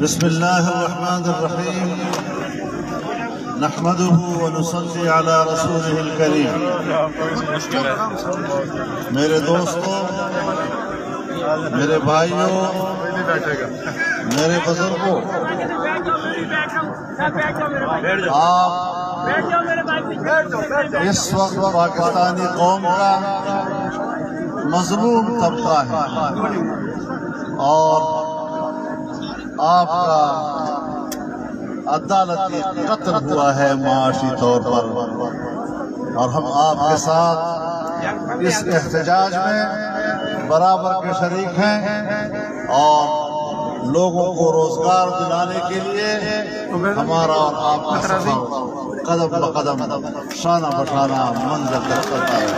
بسم اللہ الرحمن الرحیم نحمده ونصلی علی رسولہ الکریم۔ میرے دوستوں، میرے بھائیوں، میرے بزرگوں، آپ اس وقت پاکستانی قوم کا مظلوم طبقہ ہے اور آپ کا عدالتی قتل ہوا ہے معاشی طور پر، اور ہم آپ کے ساتھ اس احتجاج میں برابر کے شریک ہیں اور لوگوں کو روزگار دلانے کے لیے ہمارا اور آپ کا سفر قدم بقدم شانہ بشانہ منزل تک کرتا ہے۔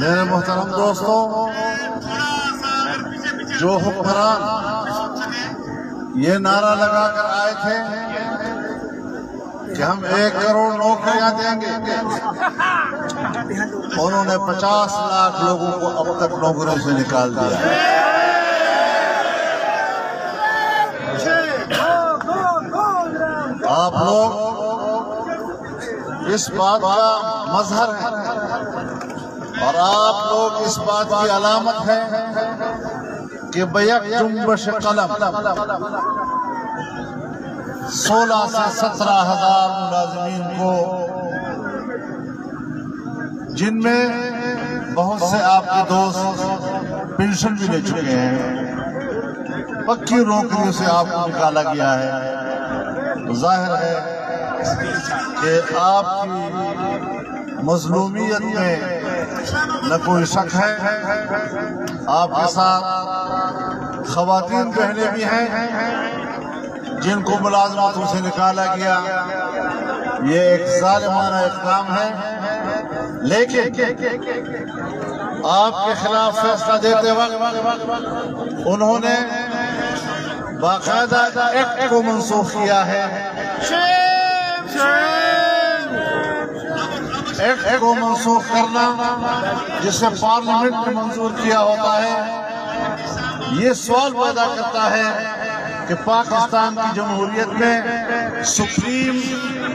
میرے محترم دوستوں، جو حکمران یہ نعرہ لگا کر آئے تھے کہ ہم 1 کروڑ نوکریاں دیں گے، انہوں نے 50 لاکھ لوگوں کو اب تک نوکریوں سے نکال دیا۔ آپ لوگ اس بات کا مظہر ہیں اور آپ لوگ اس بات کی علامت ہے کہ بیک جنبش قلم 16 سے 17 ہزار ملازمین کو، جن میں بہت سے آپ کے دوست پنشن بھی لے چکے ہیں، پکی نوکریوں سے آپ کو نکالا گیا ہے۔ ظاہر ہے کہ آپ کی مظلومیت میں نہ کوئی شک ہے۔ آپ کے ساتھ خواتین بہنیں بھی ہیں جن کو ملازمتوں سے نکالا گیا۔ یہ ایک ظالمانہ اقدام ہے، لیکن آپ کے خلاف فیصلہ دیتے وقت انہوں نے باقاعدہ ایکٹ کو منسوخ کیا ہے۔ ایکٹ کو منسوخ کرنا جسے پارلیمنٹ میں منظور کیا ہوتا ہے، یہ سوال پیدا کرتا ہے کہ پاکستان کی جمہوریت میں سپریم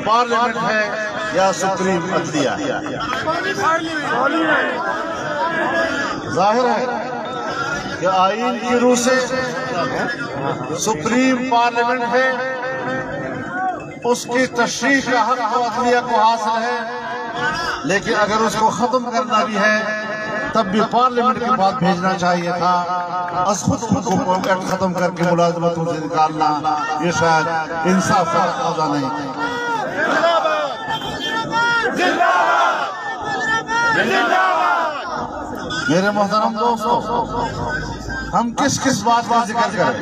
پارلیمنٹ ہے یا سپریم عدلیہ؟ ظاہر ہے کہ آئین کی روح سے سپریم پارلیمنٹ ہے، اس کی تشریح کا حق عدلیہ کو حاصل ہے، لیکن اگر اس کو ختم کرنا بھی ہے تب بھی پارلیمنٹ کے بعد بھیجنا چاہیے تھا۔ از خود کو ایکٹ ختم کر کے ملازمتوں سے نکالنا یہ شاید انصاف کا تقاضا نہیں۔ میرے محترم دوستو، ہم کس بات کا ذکر کریں،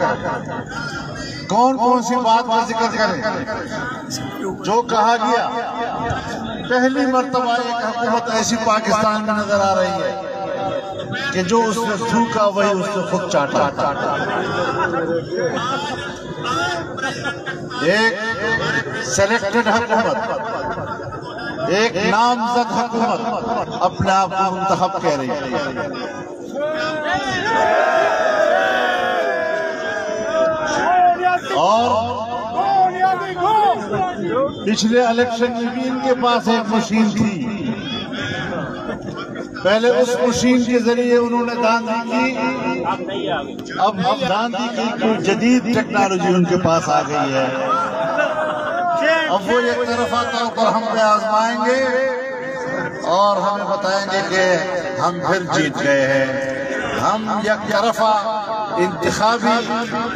کون سی بات کا ذکر کریں؟ جو کہا گیا، پہلی مرتبہ ایک حکومت ایسی پاکستان میں نظر آ رہی ہے کہ جو اس نے تھوکا وہی اس نے خود چاٹا۔ ایک سلیکٹڈ حکومت، ایک نامزد حکومت اپنے آپ کو منتخب کہہ رہی ہے۔ اور پچھلے الیکشن میں ان کے پاس ایک مشین تھی، پہلے اس مشین کے ذریعے انہوں نے داندھی کی، اب داندھی کی کوئی جدید ٹیکنالوجی ان کے پاس آ گئی ہے، اب وہ ایک طرفہ طور پر ہم پہ آزمائیں گے اور ہمیں بتائیں گے کہ ہم پھر جیت گئے ہیں۔ ہم یک طرفہ انتخابی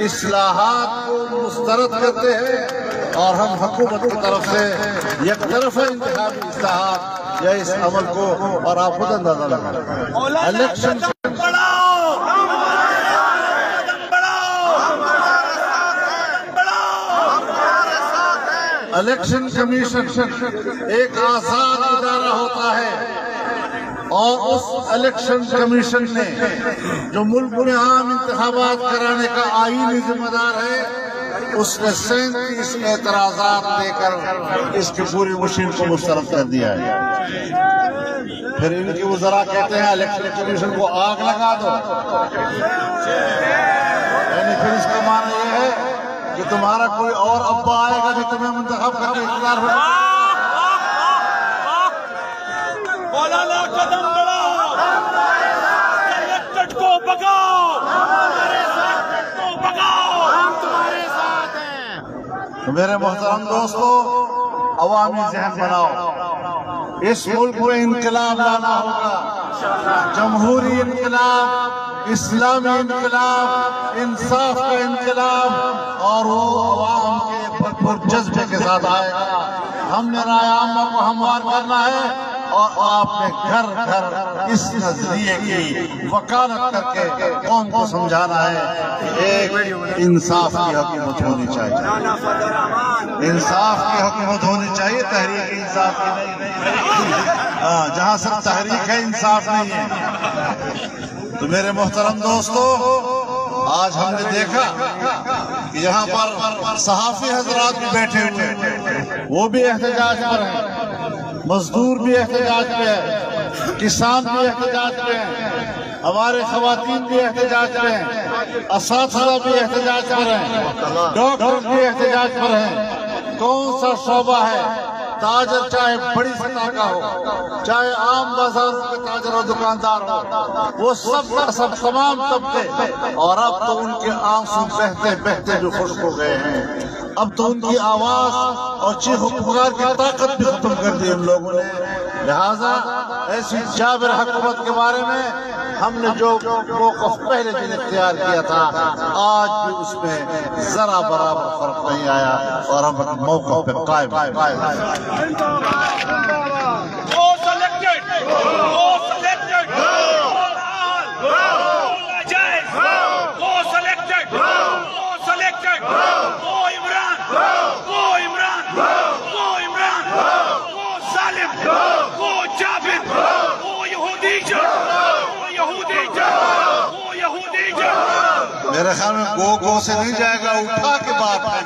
اصلاحات کو مسترد کرتے ہیں اور ہم حکومت کی طرف سے یک طرفہ انتخابی اصلاحات یا اس عمل کو، اور آپ خود اندازہ لگائیں الیکشن الیکشن کمیشن ایک آزاد ادارہ ہوتا ہے، اور اس الیکشن کمیشن نے جو ملک میں عام انتخابات کرانے کا آئینی ذمہ دار ہے، اس نے 37 اعتراضات دے کر اس کی پوری مشین کو مسترد کر دیا ہے۔ پھر ان کی وزراء کہتے ہیں الیکشن کمیشن کو آگ لگا دو، یعنی پھر اس کا معنی یہ ہے کہ تمہارا کوئی اور ابا آئے گا جو تمہیں منتخب کر کے اقتدار ہو۔ مولانا قدم بڑھاؤ، الیکٹڈ کو بگاؤ، کو بگاؤ، ہم تمہارے ساتھ ہیں۔ میرے محترم دوستو، عوامی ذہن بناؤ، اس ملک میں انقلاب لانا ہوگا، جمہوری انقلاب، اسلامی انقلاب، انصاف کا انقلاب، اور وہ عوام کے بھرپور جذبے کے ساتھ آئے گا۔ ہم نے رائے عامہ کو ہموار کرنا ہے، اور آپ نے گھر گھر اس نظریے کی وکالت کر کے قوم کو سمجھانا ہے کہ ایک انصاف کی حکومت ہونی چاہیے، انصاف کی حکومت ہونی چاہیے، تحریک انصاف کی نہیں۔ جہاں صرف تحریک ہے انصاف نہیں ہے۔ تو میرے محترم دوستو، آج ہم نے دیکھا کہ یہاں پر صحافی حضرات بھی بیٹھے ہوئے ہیں، وہ بھی احتجاج پر ہیں، مزدور بھی احتجاج پہ ہے، کسان بھی احتجاج پہ ہیں، ہمارے خواتین بھی احتجاج پہ ہیں، اساتذہ بھی احتجاج پر ہیں، ڈاکٹر بھی احتجاج پر ہیں۔ کون سا شعبہ ہے، تاجر چاہے بڑی سطح کا ہو، چاہے عام بازاروں کے تاجر و دکاندار ہو، وہ سب تمام طبقے، اور اب تو ان کے آنسو بہتے بہتے جو خشک ہو گئے ہیں، اب تو ان کی آواز اور چیخ و پکار کی طاقت بھی ختم کر دی ہم لوگوں نے۔ لہٰذا ایسی جابر حکومت کے بارے میں ہم نے جو موقف پہلے دن اختیار کیا تھا، آج بھی اس میں ذرا برابر فرق نہیں آیا، اور ہم موقف پہ قائم ہیں۔ میرے خیال میں گو سے نہیں جائے گا، اٹھا کے بات ہے۔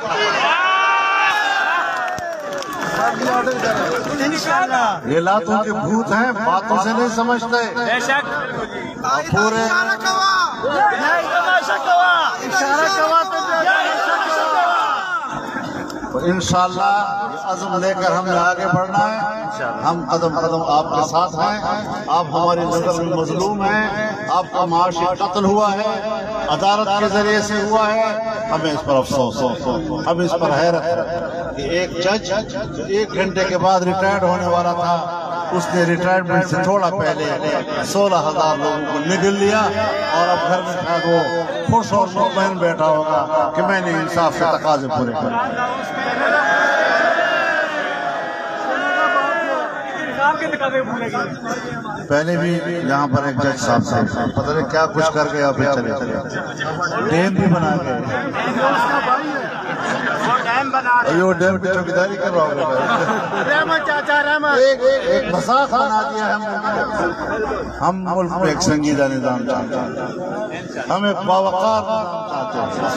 یہ لاتوں کے بھوت ہیں، باتوں سے نہیں سمجھتے۔ پورے انشاءاللہ عزم لے کر ہم نے آگے بڑھنا ہے۔ ہم قدم قدم آپ کے ساتھ ہیں، آپ ہماری نظر میں مظلوم ہیں، آپ کا معاشی قتل ہوا ہے، عدالت کے ذریعے سے ہوا ہے، ہمیں اس پر افسوس ہے، ہمیں اس پر حیرت ہے کہ ایک جج 1 گھنٹے کے بعد ریٹائرڈ ہونے والا تھا، اس نے ریٹائرمنٹ سے تھوڑا پہلے 16,000 لوگوں کو نگل لیا، اور اب گھر میں شاید وہ خوش اور مطمئن بیٹھا ہوگا کہ میں نے انصاف کے تقاضے پورے کر۔ پہلے بھی یہاں پر ایک جج صاحب سے پتہ نہیں کیا کچھ کر گیا، پھر چلے ڈیم بھی بنا گئے، یہ ڈیم کی چوکیداری کر رہا ہوگا، ایک مساق بنا دیا ہے ہم ملک میں ایک سنجیدہ نظام چاہتے ہیں، ہم ایک باوقار نظام چاہتے ہیں،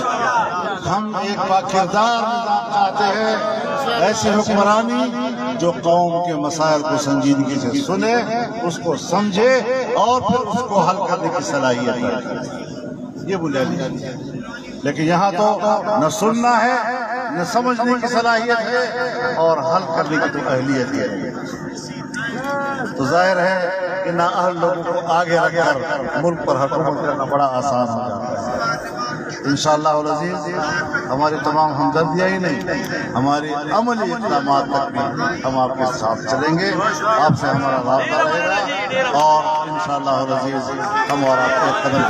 ہم ایک باکردار نظام چاہتے ہیں، ایسی حکمرانی جو قوم کے مسائل کو سنجیدگی سے سنے، اس کو سمجھے، اور پھر اس کو حل کرنے کی صلاحیت ہے، یہ بنیادی ہے۔ لیکن یہاں تو نہ سننا ہے، نہ سمجھنے کی صلاحیت ہے، اور حل کرنے کی تو اہلیت ہے۔ تو ظاہر ہے کہ نااہل لوگوں کو آگے رکھ کر ملک پر حکومت کرنا بڑا آسان ہو جاتا ہے۔ انشاءاللہ العزیز ہماری تمام ہمدردیاں ہی نہیں، ہماری عملی اقدامات تک بھی ہم آپ کے ساتھ چلیں گے، آپ سے ہمارا رابطہ رہے گا، اور انشاءاللہ العزیز ہم اور آپ کے قدم